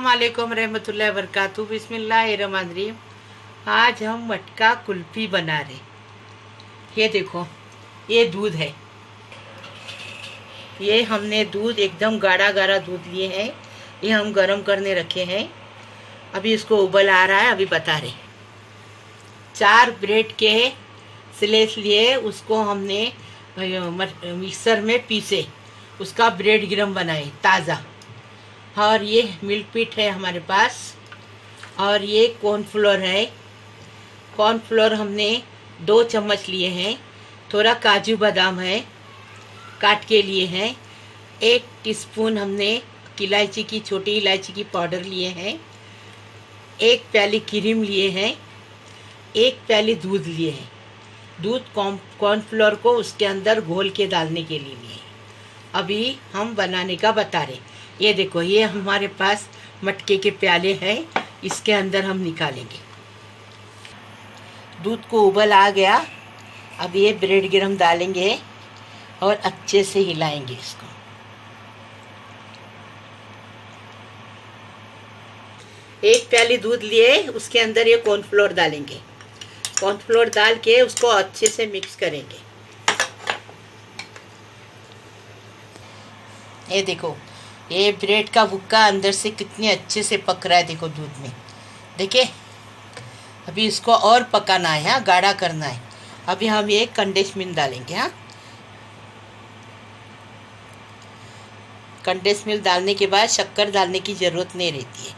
अस्सलामुअलैकुम रहमतुल्लाहि व बरकातहू। बिस्मिल्लाहिर्रहमानिर्रहीम। आज हम मटका कुल्फ़ी बना रहे। ये देखो, ये दूध है। ये हमने दूध एकदम गाढ़ा गाढ़ा दूध लिए हैं। ये हम गरम करने रखे हैं। अभी इसको उबल आ रहा है, अभी बता रहे। 4 ब्रेड के स्लेस लिए, उसको हमने मिक्सर में पीसे, उसका ब्रेड गिरम बनाए ताज़ा। और ये मिल्क पीट है हमारे पास, और ये कॉर्नफ्लोर है। कॉर्नफ्लोर हमने 2 चम्मच लिए हैं। थोड़ा काजू बादाम है, काट के लिए हैं। 1 टीस्पून हमने इलायची की, छोटी इलायची की पाउडर लिए हैं। 1 प्याली क्रीम लिए हैं। 1 प्याली दूध लिए हैं। दूध कॉर्नफ्लोर को उसके अंदर घोल के डालने के लिए। अभी हम बनाने का बता रहे। ये देखो, ये हमारे पास मटके के प्याले हैं, इसके अंदर हम निकालेंगे। दूध को उबल आ गया। अब ये ब्रेड गिरम डालेंगे और अच्छे से हिलाएंगे इसको। एक प्याली दूध लिए, उसके अंदर ये कॉर्नफ्लोर डालेंगे। कॉर्नफ्लोर डाल के उसको अच्छे से मिक्स करेंगे। ये देखो, ये ब्रेड का भुक्का अंदर से कितने अच्छे से पक रहा है। देखो दूध में, देखिए। अभी इसको और पकाना है, हाँ, गाढ़ा करना है। अभी हम ये कंडेंस मिल्क डालेंगे। हाँ, कंडेंस मिल्क डालने के बाद शक्कर डालने की ज़रूरत नहीं रहती है,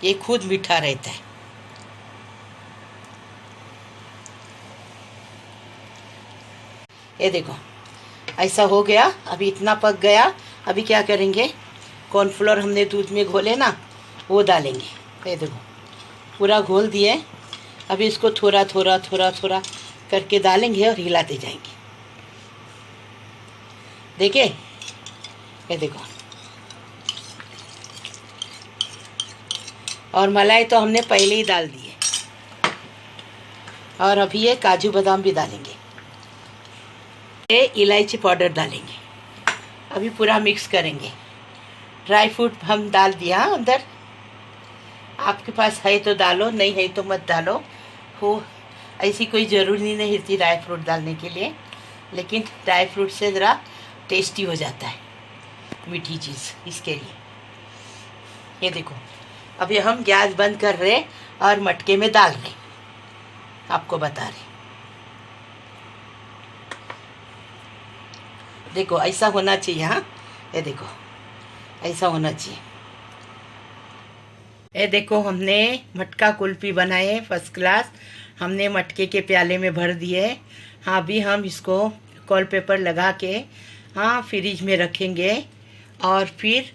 ये खुद मीठा रहता है। ये देखो, ऐसा हो गया। अभी इतना पक गया। अभी क्या करेंगे, कॉर्नफ्लोर हमने दूध में घोले ना, वो डालेंगे। ये देखो, पूरा घोल दिए। अभी इसको थोड़ा थोड़ा थोड़ा थोड़ा करके डालेंगे और हिलाते जाएंगे। देखिए, ये देखो। और मलाई तो हमने पहले ही डाल दी है। और अभी ये काजू बादाम भी डालेंगे। ये इलायची पाउडर डालेंगे। अभी पूरा मिक्स करेंगे। ड्राई फ्रूट हम डाल दिया अंदर। आपके पास है तो डालो, नहीं है तो मत डालो। हो, ऐसी कोई ज़रूरी नहीं होती ड्राई फ्रूट डालने के लिए, लेकिन ड्राई फ्रूट से ज़रा टेस्टी हो जाता है मीठी चीज़, इसके लिए। ये देखो, अभी हम गैस बंद कर रहे और मटके में डाल रहे, आपको बता रहे। देखो, ऐसा होना चाहिए। हाँ, ये देखो, ऐसा होना चाहिए। ये देखो, हमने मटका कुल्फ़ी बनाए फर्स्ट क्लास। हमने मटके के प्याले में भर दिए। हाँ, अभी हम इसको कॉल पेपर लगा के, हाँ, फ्रिज में रखेंगे। और फिर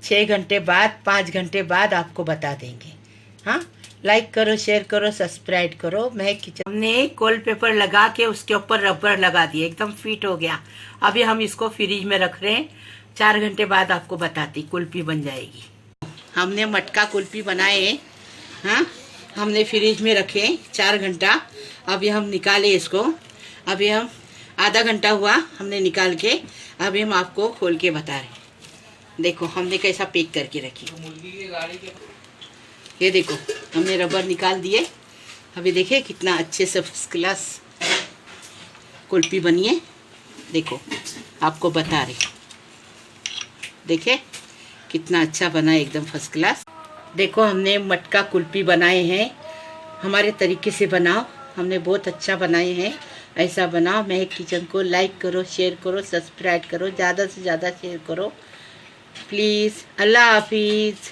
6 घंटे बाद, 5 घंटे बाद आपको बता देंगे। हाँ, लाइक करो, शेयर करो, सब्सक्राइब करो। महक किचन। हमने कॉल पेपर लगा के उसके ऊपर रबर लगा दिए, एकदम फिट हो गया। अभी हम इसको फ्रिज में रख रहे हैं। 4 घंटे बाद आपको बताती कुल्फ़ी बन जाएगी। हमने मटका कुल्फ़ी बनाए। हाँ, हमने फ्रिज में रखे 4 घंटा। अभी हम निकाले इसको। अभी हम आधा घंटा हुआ हमने निकाल के, अभी हम आपको खोल के बता रहे। देखो, हमने कैसा पैक करके रखी। ये देखो, हमने रबर निकाल दिए। अभी देखिए कितना अच्छे से फर्स्ट क्लास कुल्फ़ी बनी है। देखो, आपको बता रही, देखिए कितना अच्छा बना है, एकदम फर्स्ट क्लास। देखो, हमने मटका कुल्फ़ी बनाए हैं। हमारे तरीके से बनाओ, हमने बहुत अच्छा बनाए हैं। ऐसा बनाओ। महक किचन को लाइक करो, शेयर करो, सब्सक्राइब करो, ज़्यादा से ज़्यादा शेयर करो प्लीज़। अल्लाह हाफिज़।